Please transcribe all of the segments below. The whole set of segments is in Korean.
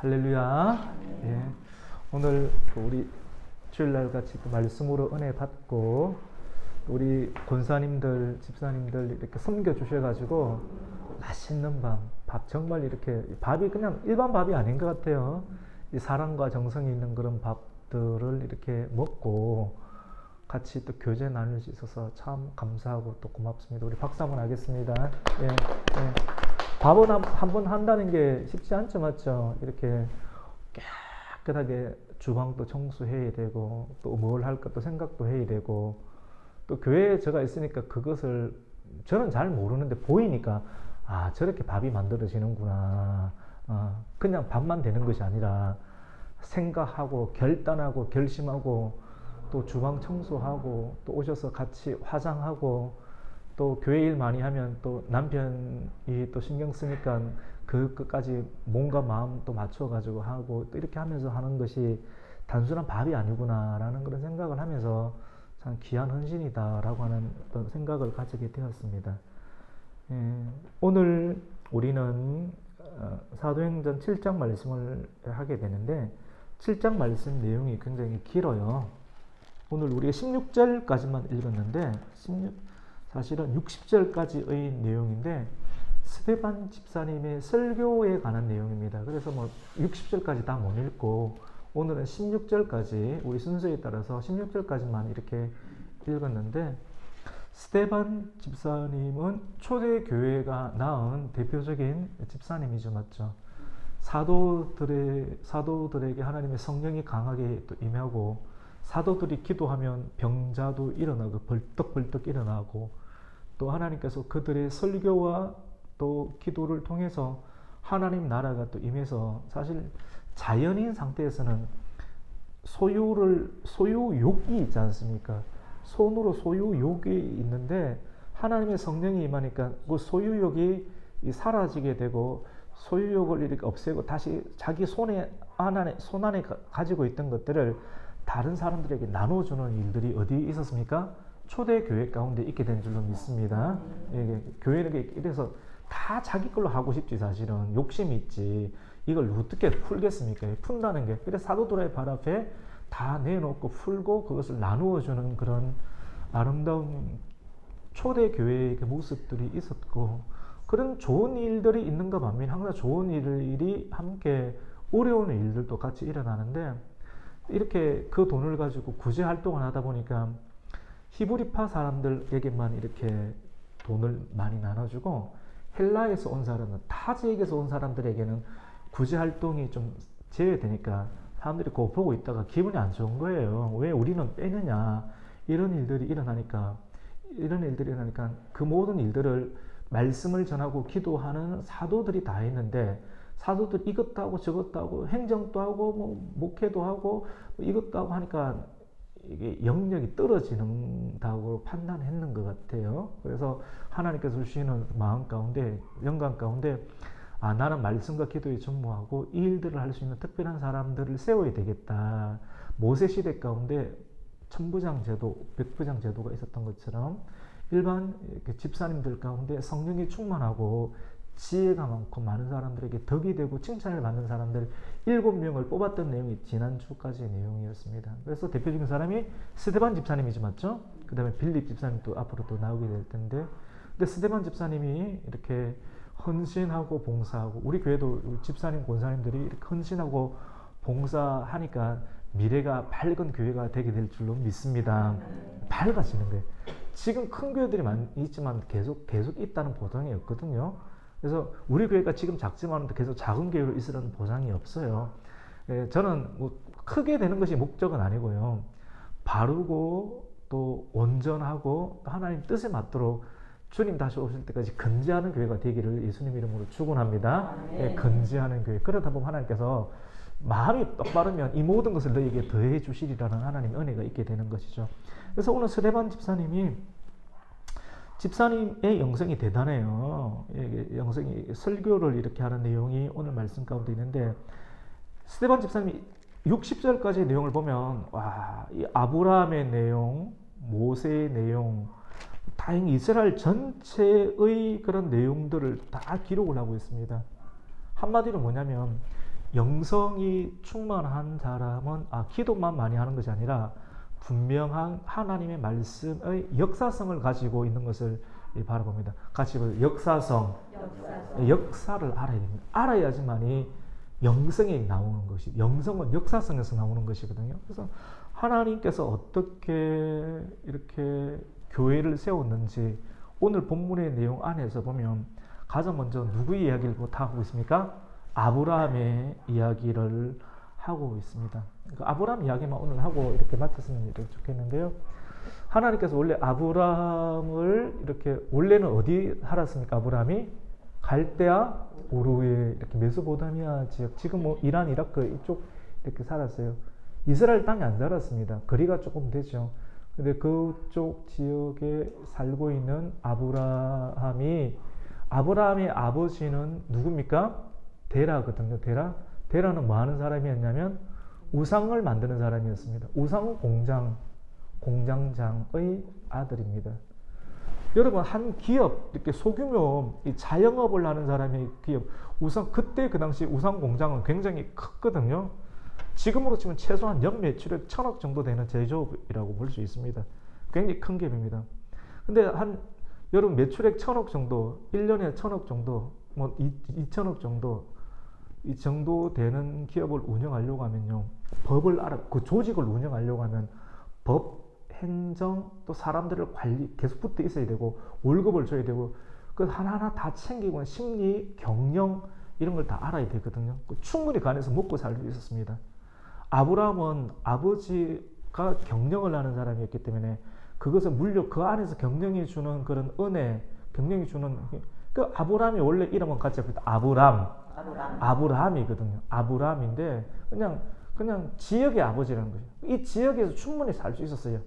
할렐루야. 예. 오늘 우리 주일날 같이 또 말씀으로 은혜 받고 우리 권사님들, 집사님들 이렇게 섬겨 주셔가지고 맛있는 밥 정말 이렇게 밥이 그냥 일반 밥이 아닌 것 같아요. 이 사랑과 정성이 있는 그런 밥들을 이렇게 먹고 같이 또 교제 나눌 수 있어서 참 감사하고 또 고맙습니다. 우리 박수 한번 하겠습니다. 예, 예. 밥은 한 번 한다는 게 쉽지 않죠, 맞죠? 이렇게 깨끗하게 주방도 청소해야 되고 또 뭘 할까 또 생각도 해야 되고 또 교회에 제가 있으니까 그것을 저는 잘 모르는데 보이니까 아 저렇게 밥이 만들어지는구나. 그냥 밥만 되는 것이 아니라 생각하고 결단하고 결심하고 또 주방 청소하고 또 오셔서 같이 화장하고 또 교회 일 많이 하면 또 남편이 또 신경 쓰니까 그것까지 몸과 마음 또 맞춰가지고 하고 또 이렇게 하면서 하는 것이 단순한 밥이 아니구나 라는 그런 생각을 하면서 참 귀한 헌신이다 라고 하는 어떤 생각을 가지게 되었습니다. 오늘 우리는 사도행전 7장 말씀을 하게 되는데 7장 말씀 내용이 굉장히 길어요. 오늘 우리가 16절까지만 읽었는데 사실은 60절까지의 내용인데 스데반 집사님의 설교에 관한 내용입니다. 그래서 뭐 60절까지 다 못 읽고 오늘은 16절까지 우리 순서에 따라서 16절까지만 이렇게 읽었는데 스데반 집사님은 초대교회가 낳은 대표적인 집사님이죠. 맞죠? 사도들에게 하나님의 성령이 강하게 또 임하고 사도들이 기도하면 병자도 일어나고 벌떡벌떡 일어나고 또 하나님께서 그들의 설교와 또 기도를 통해서 하나님 나라가 또 임해서 사실 자연인 상태에서는 소유욕이 있지 않습니까? 손으로 소유욕이 있는데 하나님의 성령이 임하니까 그 소유욕이 사라지게 되고 소유욕을 이렇게 없애고 다시 자기 손 안에 가지고 있던 것들을 다른 사람들에게 나눠주는 일들이 어디에 있었습니까? 초대교회 가운데 있게 된 줄로 믿습니다. 교회는 이래서 다 자기 걸로 하고 싶지 사실은 욕심이 있지 이걸 어떻게 풀겠습니까? 푼다는 게 그래서 사도들의 발 앞에 다 내놓고 풀고 그것을 나누어 주는 그런 아름다운 초대교회의 모습들이 있었고 그런 좋은 일들이 있는가 반면 항상 좋은 일이 함께 어려운 일들도 같이 일어나는데 이렇게 그 돈을 가지고 구제 활동을 하다 보니까 히브리파 사람들에게만 이렇게 돈을 많이 나눠주고 헬라에서 온 사람은 타 지역에서 온 사람들에게는 구제 활동이 좀 제외되니까 사람들이 그거 보고 있다가 기분이 안 좋은 거예요. 왜 우리는 빼느냐 이런 일들이 일어나니까 그 모든 일들을 말씀을 전하고 기도하는 사도들이 다 했는데 사도들 이것도 하고 저것도 하고 행정도 하고 뭐 목회도 하고 뭐 이것도 하고 하니까 이게 영역이 떨어진다고 판단했는 것 같아요. 그래서 하나님께서 주시는 마음 가운데 영광 가운데 나는 말씀과 기도에 전무하고 이 일들을 할 수 있는 특별한 사람들을 세워야 되겠다. 모세 시대 가운데 천부장 제도, 백부장 제도가 있었던 것처럼 일반 집사님들 가운데 성령이 충만하고 지혜가 많고 많은 사람들에게 덕이 되고 칭찬을 받는 사람들 7명을 뽑았던 내용이 지난주까지의 내용이었습니다. 그래서 대표적인 사람이 스데반 집사님이죠. 맞죠? 그 다음에 빌립 집사님도 앞으로 또 나오게 될 텐데 근데 스데반 집사님이 이렇게 헌신하고 봉사하고 우리 교회도 집사님, 권사님들이 이렇게 헌신하고 봉사하니까 미래가 밝은 교회가 되게 될 줄로 믿습니다. 밝아지는 거예요. 지금 큰 교회들이 많이 있지만 계속 있다는 보장이 없거든요. 그래서 우리 교회가 지금 작지만 계속 작은 교회로 있으라는 보장이 없어요. 저는 뭐 크게 되는 것이 목적은 아니고요. 바르고 또 온전하고 하나님 뜻에 맞도록 주님 다시 오실 때까지 건재하는 교회가 되기를 예수님 이름으로 축원합니다. 건재하는 교회. 그러다 보면 하나님께서 마음이 똑바르면 이 모든 것을 너에게 더해 주시리라는 하나님의 은혜가 있게 되는 것이죠. 그래서 오늘 스데반 집사님의 영성이 대단해요. 영성이 설교를 이렇게 하는 내용이 오늘 말씀 가운데 있는데 스데반 집사님이 60절까지의 내용을 보면 이 아브라함의 내용, 모세의 내용, 다행히 이스라엘 전체의 그런 내용들을 다 기록을 하고 있습니다. 한마디로 뭐냐면 영성이 충만한 사람은 기도만 많이 하는 것이 아니라 분명한 하나님의 말씀의 역사성을 가지고 있는 것을 바라봅니다. 같이 보세요. 역사성. 역사를 알아야 됩니다. 알아야지만이 영성이 나오는 것이, 영성은 역사성에서 나오는 것이거든요. 그래서 하나님께서 어떻게 이렇게 교회를 세웠는지 오늘 본문의 내용 안에서 보면 가장 먼저 누구의 이야기를 하고 있습니까? 아브라함의 이야기를 하고 있습니다. 그러니까 아브라함 이야기만 오늘 하고 이렇게 마쳤으면 이렇게 좋겠는데요. 하나님께서 원래 아브라함을 이렇게, 원래는 어디 살았습니까? 아브라함이 갈대아 우르에 이렇게 메소포타미아 지역, 지금 뭐 이란, 이라크 이쪽 이렇게 살았어요. 이스라엘 땅에 안 살았습니다. 거리가 조금 되죠. 근데 그쪽 지역에 살고 있는 아브라함의 아버지는 누굽니까? 데라거든요. 데라는 뭐 하는 사람이었냐면 우상을 만드는 사람이었습니다. 우상 공장장의 아들입니다. 여러분, 한 기업, 이렇게 소규모 자영업을 하는 사람의 기업, 그때 그 당시 우상 공장은 굉장히 컸거든요. 지금으로 치면 최소한 연 매출액 1,000억 정도 되는 제조업이라고 볼 수 있습니다. 굉장히 큰 기업입니다. 근데 여러분, 매출액 1,000억 정도, 1년에 1,000억 정도, 뭐 2,000억 정도, 이 정도 되는 기업을 운영하려고 하면요, 그 조직을 운영하려고 하면 법, 행정, 또 사람들을 계속 붙어 있어야 되고, 월급을 줘야 되고, 그 하나하나 다 챙기고, 심리, 경영, 이런 걸 다 알아야 되거든요. 충분히 그 안에서 먹고 살 수 있었습니다. 아브라함은 아버지가 경영을 하는 사람이었기 때문에 그것을 그 안에서 경영이 주는 그런 은혜, 경영이 주는, 그 아브라함이 원래 이름은 같이 합니다. 아브라함이거든요. 아브라함인데 그냥 지역의 아버지라는 거죠. 이 지역에서 충분히 살 수 있었어요.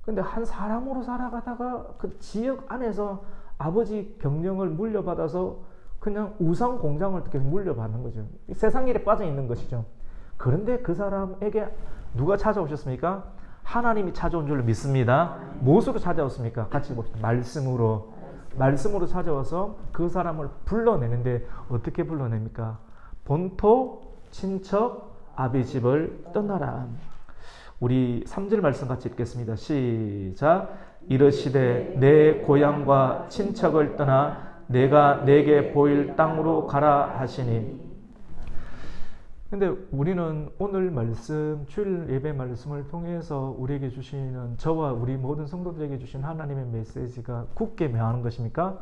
근데 한 사람으로 살아가다가 그 지역 안에서 아버지 경영을 물려받아서 그냥 우상 공장을 계속 물려받는 거죠. 세상 일에 빠져 있는 것이죠. 그런데 그 사람에게 누가 찾아오셨습니까? 하나님이 찾아온 줄 믿습니다. 무엇으로 찾아왔습니까? 같이 봅시다. 말씀으로 찾아와서 그 사람을 불러내는데 어떻게 불러냅니까? 본토, 친척, 아비 집을 떠나라. 우리 3절 말씀 같이 읽겠습니다. 시작. 이르시되 내 고향과 친척을 떠나 내가 내게 보일 땅으로 가라 하시니. 근데 우리는 오늘 말씀, 주일 예배 말씀을 통해서 우리에게 주시는, 저와 우리 모든 성도들에게 주신 하나님의 메시지가 굳게 명하는 것입니까?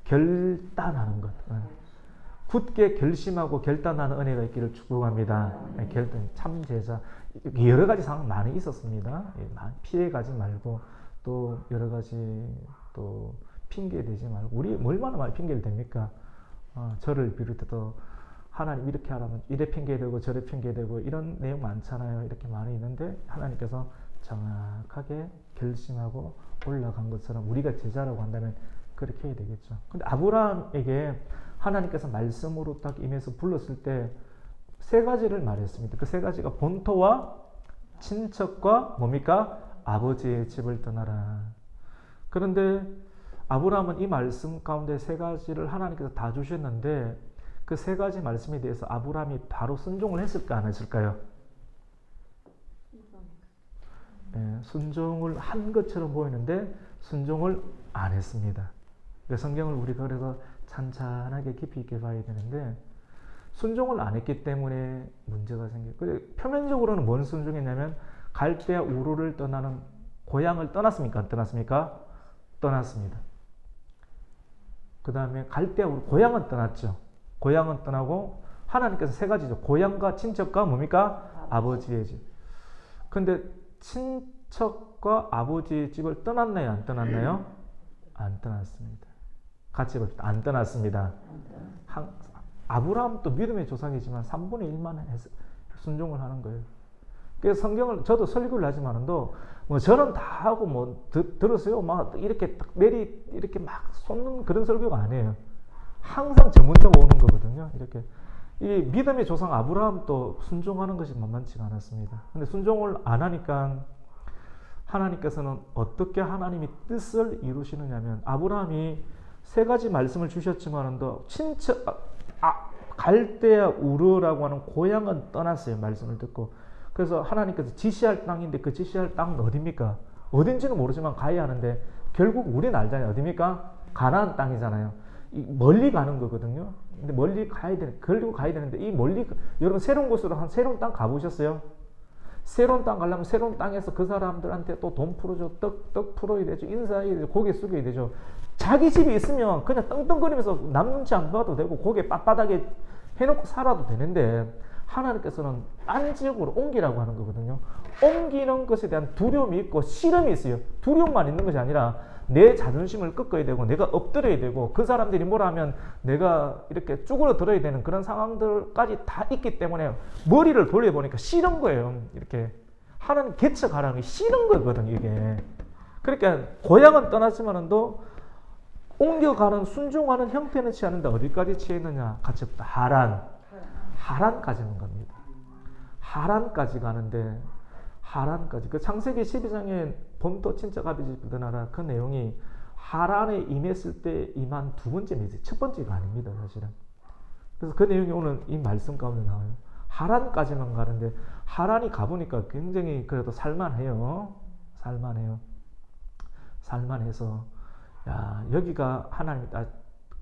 결단하는 것. 굳게 결심하고 결단하는 은혜가 있기를 축복합니다. 참 제자. 여러 가지 상황 많이 있었습니다. 피해가지 말고, 또 여러 가지 또 핑계 대지 말고. 우리 얼마나 많이 핑계를 댑니까? 저를 비롯해서 하나님 이렇게 하라면 이래 핑계대고 저래 핑계대고 이런 내용 많잖아요. 이렇게 많이 있는데 하나님께서 정확하게 결심하고 올라간 것처럼 우리가 제자라고 한다면 그렇게 해야 되겠죠. 근데 아브라함에게 하나님께서 말씀으로 딱 임해서 불렀을 때 세 가지를 말했습니다. 그 세 가지가 본토와 친척과 뭡니까? 아버지의 집을 떠나라. 그런데 아브라함은 이 말씀 가운데 세 가지를 하나님께서 다 주셨는데 그 세 가지 말씀에 대해서 아브라함이 바로 순종을 했을까 안 했을까요? 네, 순종을 한 것처럼 보이는데 순종을 안 했습니다. 성경을 우리가 그래서 찬찬하게 깊이 있게 봐야 되는데 순종을 안 했기 때문에 문제가 생겨요. 표면적으로는 뭔 순종했냐면 갈대아 우르를 떠나는 고향을 떠났습니까? 안 떠났습니까? 떠났습니다. 그 다음에 갈대아 우르 고향은 떠났죠. 고향은 떠나고 하나님께서 세 가지죠. 고향과 친척과 뭡니까? 아버지의 집. 근데 친척과 아버지의 집을 떠났나요? 안 떠났나요? 안 떠났습니다. 같이 봅시다. 안 떠났습니다. 아브라함도 믿음의 조상이지만 3분의 1만 순종을 하는 거예요. 그래서 성경을, 저도 설교를 하지만도, 뭐 저는 다 하고 뭐 들었어요. 막 이렇게 딱 이렇게 막 쏟는 그런 설교가 아니에요. 항상 전문자가 오는 거거든요. 이렇게. 이 믿음의 조상 아브라함도 순종하는 것이 만만치가 않았습니다. 근데 순종을 안 하니까 하나님께서는 어떻게 하나님이 뜻을 이루시느냐면 아브라함이 세 가지 말씀을 주셨지만도 갈대아 우르라고 하는 고향은 떠났어요. 말씀을 듣고. 그래서 하나님께서 지시할 땅인데 그 지시할 땅은 어디입니까? 어딘지는 모르지만 가야 하는데 결국 우리는 알잖아요. 어디입니까? 가나안 땅이잖아요. 멀리 가는 거거든요. 근데 멀리 가야 되는, 결국 가야 되는데 이 멀리, 여러분 새로운 곳으로 한 새로운 땅 가보셨어요? 새로운 땅 가려면 새로운 땅에서 그 사람들한테 또 돈 풀어줘, 떡 풀어야 되죠. 인사해야 되죠. 고개 숙여야 되죠. 자기 집에 있으면 그냥 떵떵거리면서 남 눈치 안 봐도 되고 고개 빳빳하게 해놓고 살아도 되는데 하나님께서는 딴 지역으로 옮기라고 하는 거거든요. 옮기는 것에 대한 두려움이 있고 싫음이 있어요. 두려움만 있는 것이 아니라 내 자존심을 꺾어야 되고 내가 엎드려야 되고 그 사람들이 뭐라 하면 내가 이렇게 쭈그러들어야 되는 그런 상황들까지 다 있기 때문에 머리를 돌려보니까 싫은 거예요. 이렇게 하나님 개척하라는 게 싫은 거거든요. 이게. 그러니까 고향은 떠났지만도 옮겨가는 순종하는 형태는 취하는데 어디까지 취했느냐? 같이 하란까지 는 겁니다. 하란까지 가는데 하란까지. 그 창세기 12장에 본토 친척 아비집 그 나라 그 내용이 하란에 임했을 때 임한 두 번째 메시지, 첫 번째가 아닙니다, 사실은. 그래서 그 내용이 오늘 이 말씀 가운데 나와요. 하란까지만 가는데 하란이 가보니까 굉장히 그래도 살만해요. 살만해서 야, 여기가 하나님이 딱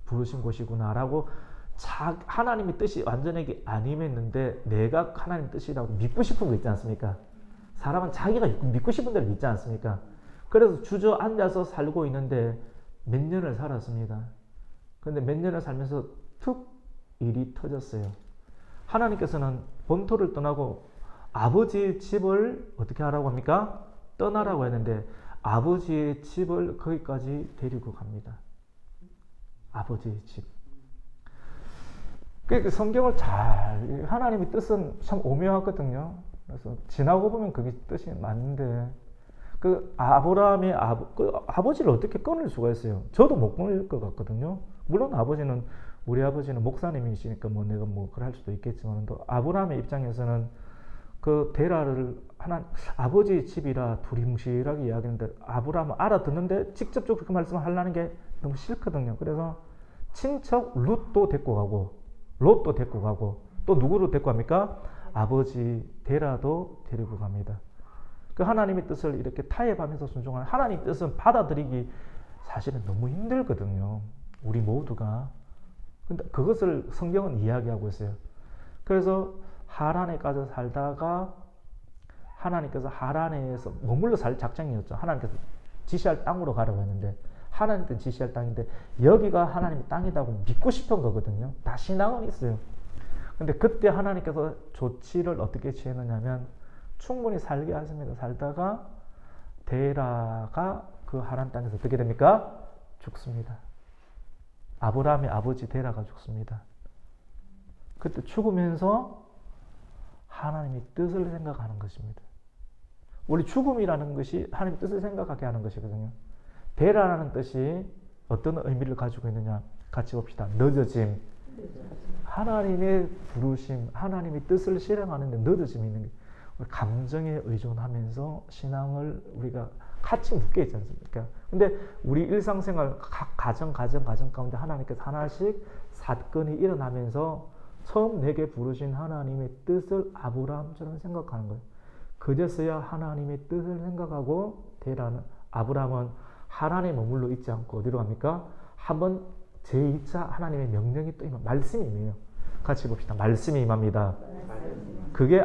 부르신 곳이구나라고 하나님의 뜻이 완전하게 안 임했는데 내가 하나님 뜻이라고 믿고 싶은 거 있지 않습니까? 사람은 자기가 믿고 싶은 대로 믿지 않습니까? 그래서 주저앉아서 살고 있는데 몇 년을 살았습니다. 그런데 몇 년을 살면서 툭 일이 터졌어요. 하나님께서는 본토를 떠나고 아버지의 집을 어떻게 하라고 합니까? 떠나라고 했는데 아버지의 집을 거기까지 데리고 갑니다. 아버지의 집. 그러니까 성경을 하나님의 뜻은 참 오묘하거든요. 그래서 지나고 보면 그게 뜻이 맞는데 그 아브라함의 아버지를 어떻게 끊을 수가 있어요? 저도 못 끊을 것 같거든요. 물론 우리 아버지는 목사님이시니까 내가 그걸 할 수도 있겠지만 또 아브라함의 입장에서는 그 데라를 아버지의 집이라 두리뭉실하게 이야기하는데 아브라함은 알아듣는데 직접적으로 그 말씀을 하려는 게 너무 싫거든요. 그래서 친척 룻도 데리고 가고 롯도 데리고 가고 또 누구를 데리고 갑니까? 아버지 데라도 데리고 갑니다. 그 하나님의 뜻을 이렇게 타협하면서 순종하는 하나님의 뜻은 받아들이기 사실은 너무 힘들거든요. 우리 모두가. 근데 그것을 성경은 이야기하고 있어요. 그래서 하란에 가서 살다가 하나님께서 하란에서 머물러 살 작정이었죠. 하나님께서 지시할 땅으로 가라고 했는데 하나님께 지시할 땅인데 여기가 하나님의 땅이라고 믿고 싶은 거거든요. 다 신앙은 있어요. 근데 그때 하나님께서 조치를 어떻게 취했느냐면 충분히 살게 하십니다. 살다가 데라가 그 하란 땅에서 어떻게 됩니까? 죽습니다. 아브라함의 아버지 데라가 죽습니다. 그때 죽으면서 하나님의 뜻을 생각하는 것입니다. 원래 죽음이라는 것이 하나님의 뜻을 생각하게 하는 것이거든요. 데라라는 뜻이 어떤 의미를 가지고 있느냐 같이 봅시다. 늦어짐. 하나님의 부르심, 하나님의 뜻을 실행하는데 늦어짐이 있는 게 감정에 의존하면서 신앙을 우리가 같이 묶여 있지 않습니까? 근데 우리 일상생활 각 가정 가운데 하나님께서 하나씩 사건이 일어나면서 처음 내게 부르신 하나님의 뜻을 아브라함처럼 생각하는 거예요. 그제서야 하나님의 뜻을 생각하고 아브라함은 하란에 머물러 있지 않고 어디로 갑니까? 한번 제2차 하나님의 명령이 또 말씀이 임해요. 같이 봅시다. 말씀이 임합니다. 그게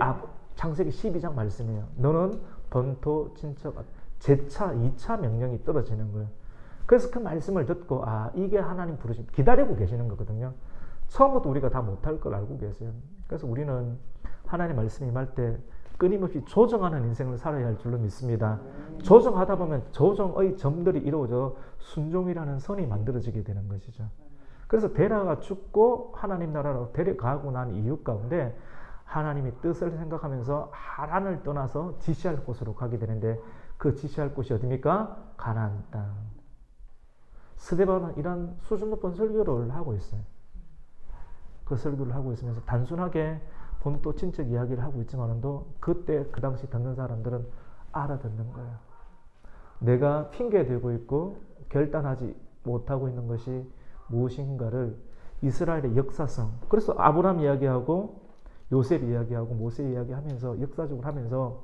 창세기 12장 말씀이에요. 너는 본토 친척 제2차 2차 명령이 떨어지는 거예요. 그래서 그 말씀을 듣고 이게 하나님 부르심 기다리고 계시는 거거든요. 처음부터 우리가 다 못할 걸 알고 계세요. 그래서 우리는 하나님 말씀이 임할 때 끊임없이 조정하는 인생을 살아야 할 줄로 믿습니다. 조정하다 보면 조정의 점들이 이루어져 순종이라는 선이 만들어지게 되는 것이죠. 그래서 데라가 죽고 하나님 나라로 데려가고 난 이유 가운데 하나님의 뜻을 생각하면서 하란을 떠나서 지시할 곳으로 가게 되는데 그 지시할 곳이 어디입니까? 가나안 땅. 스데반은 이런 수준 높은 설교를 하고 있어요. 그 설교를 하고 있으면서 단순하게 본토 친척 이야기를 하고 있지만도 그때 그 당시 듣는 사람들은 알아듣는 거예요. 내가 핑계 대고 있고 결단하지 못하고 있는 것이 무엇인가를 이스라엘의 역사성. 그래서 아브라함 이야기하고 요셉 이야기하고 모세 이야기하면서 역사적으로 하면서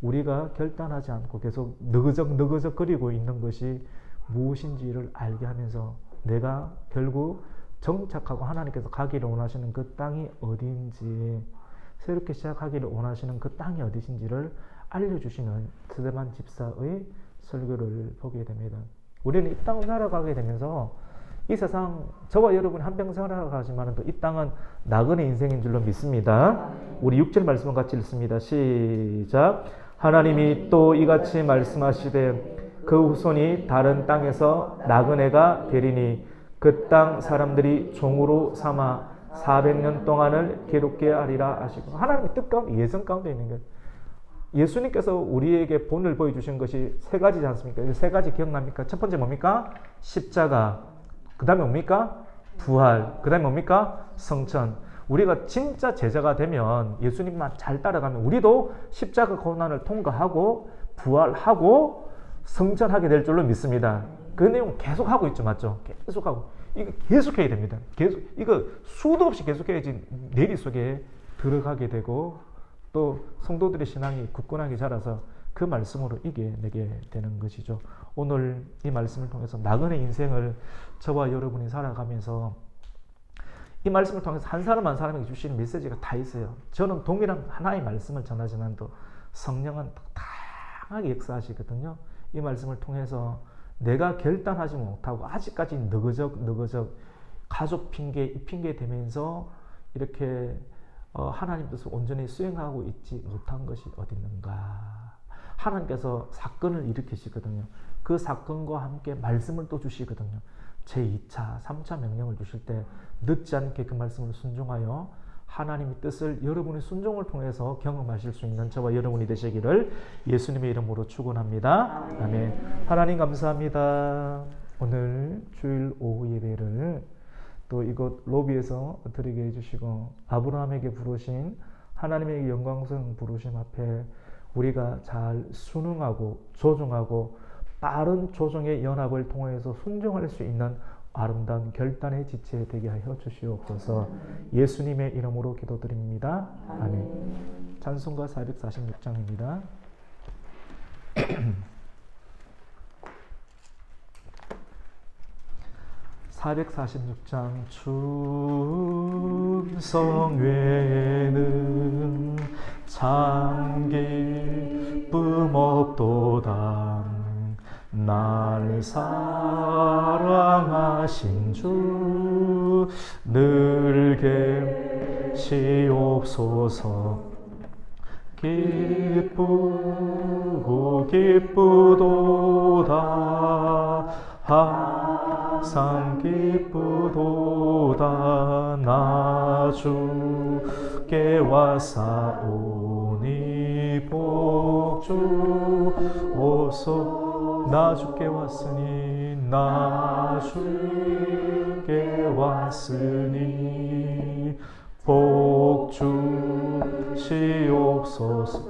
우리가 결단하지 않고 계속 너그적 거리고 있는 것이 무엇인지를 알게 하면서 내가 결국 정착하고 하나님께서 가기를 원하시는 그 땅이 어디인지, 새롭게 시작하기를 원하시는 그 땅이 어디신지를 알려주시는 스데반 집사의 설교를 보게 됩니다. 우리는 이 땅을 살아가게 되면서 이 세상, 저와 여러분이 한평생 살아가지만 또 이 땅은 나그네 인생인 줄로 믿습니다. 우리 6절 말씀을 같이 읽습니다. 시작. 하나님이 또 이같이 말씀하시되 그 후손이 다른 땅에서 나그네가 되리니 그 땅 사람들이 종으로 삼아 400년 동안을 괴롭게 하리라 하시고, 하나님의 뜻 가운데, 예정 가운데 있는 거예요. 예수님께서 우리에게 본을 보여주신 것이 세 가지지 않습니까? 세 가지 기억납니까? 첫 번째 뭡니까? 십자가. 그 다음에 뭡니까? 부활. 그 다음에 뭡니까? 성천. 우리가 진짜 제자가 되면, 예수님만 잘 따라가면 우리도 십자가 고난을 통과하고 부활하고 성천하게 될 줄로 믿습니다. 그 내용 계속 하고 있죠. 맞죠? 계속 하고. 이거 계속해야 됩니다. 계속, 이거 수도 없이 계속해야지 내리 속에 들어가게 되고, 또 성도들의 신앙이 굳건하게 자라서 그 말씀으로 이겨내게 되는 것이죠. 오늘 이 말씀을 통해서 나그네 인생을 저와 여러분이 살아가면서 이 말씀을 통해서 한 사람 한 사람에게 주시는 메시지가 다 있어요. 저는 동일한 하나의 말씀을 전하지만 또 성령은 다양하게 역사하시거든요. 이 말씀을 통해서 내가 결단하지 못하고 아직까지 너그적 가족 핑계, 이 핑계 대면서 이렇게 하나님 뜻을 온전히 수행하고 있지 못한 것이 어디 있는가. 하나님께서 사건을 일으키시거든요. 그 사건과 함께 말씀을 또 주시거든요. 제2차, 3차 명령을 주실 때 늦지 않게 그 말씀을 순종하여 하나님의 뜻을 여러분의 순종을 통해서 경험하실 수 있는 저와 여러분이 되시기를 예수님의 이름으로 축원합니다. 아멘. 하나님 감사합니다. 오늘 주일 오후 예배를 또 이곳 로비에서 드리게 해주시고 아브라함에게 부르신 하나님의 영광스러운 부르심 앞에 우리가 잘 순응하고 조정하고 빠른 조정의 연합을 통해서 순종할 수 있는 아름다운 결단의 지체 되게 하여 주시옵소서. 예수님의 이름으로 기도드립니다. 아멘. 찬송가 446장입니다. 446장 충성 외에는 참 기쁨 없도다. 날 사랑하신 주 늘 계시옵소서. 기쁘고 기쁘도다. 항상 기쁘도다. 나 주께 왔사오니 복 주옵소서. 나 주께 왔으니 나 주께 왔으니 복 주시옵소서.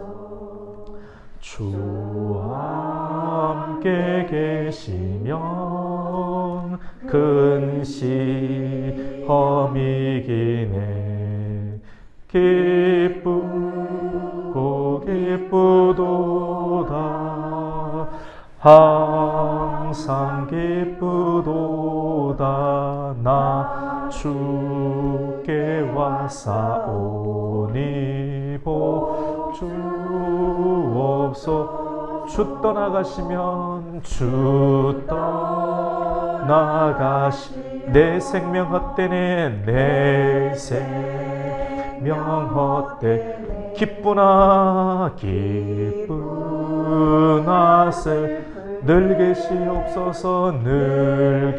주와 함께 계시면 근시험이기네. 기쁘고 기쁘도다. 항상 기쁘도다. 나 주께 왔사오니 복 주옵소서. 주 떠나가시면 주 떠나가시 내 생명 헛되네. 내 생명 헛되 기쁘나 늘 계시옵소서. 늘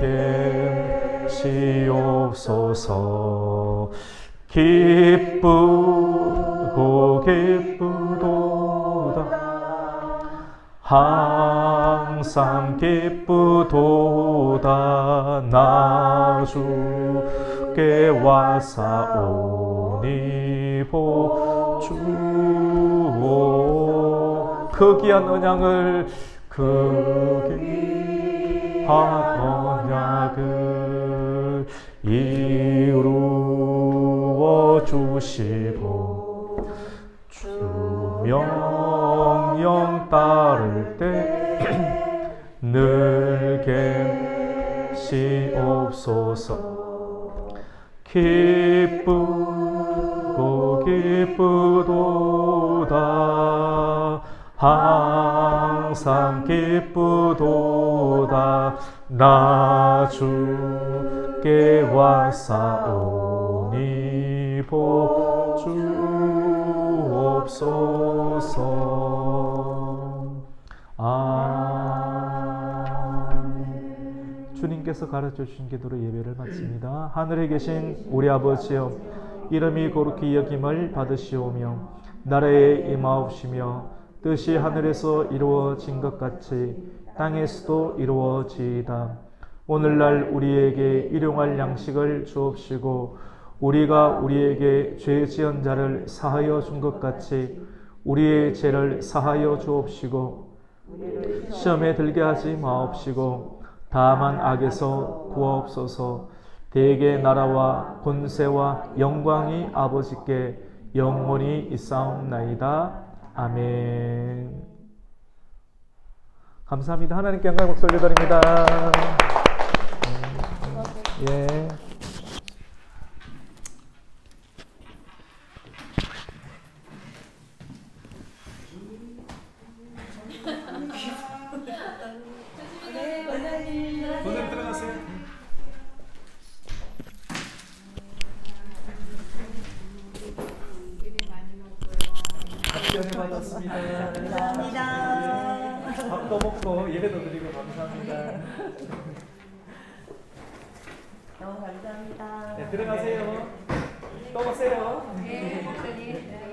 계시옵소서. 기쁘고 기쁘도다. 항상 기쁘도다. 나 주께 왔사오니 복 주오. 그 귀한 언약을 그 귀한 언약을 이루어 주시고 주 명령 따를 때 늘 계시옵소서. 기쁘고 기쁘도다 항상 기쁘도다 나 주께 왔사오니 보주옵소서. 주님께서 가르쳐 주신 기도로 예배를 마칩니다. 하늘에 계신 우리 아버지여, 이름이 거룩히 여김을 받으시오며 나라에 임하옵시며 뜻이 하늘에서 이루어진 것 같이 땅에서도 이루어지이다. 오늘날 우리에게 일용할 양식을 주옵시고 우리가 우리에게 죄 지은 자를 사하여 준 것 같이 우리의 죄를 사하여 주옵시고 시험에 들게 하지 마옵시고 다만 악에서 구하옵소서. 대개 나라와 권세와 영광이 아버지께 영원히 있사옵나이다. 아멘. 감사합니다. 하나님께 영광 목소리 드립니다. 예. 고생 들어가세요. 답변을 받았습니다. 감사합니다. 밥도 먹고 예배도 드리고 감사합니다. 너무 감사합니다. 네, 들어가세요. 또 오세요. 네, 목사님.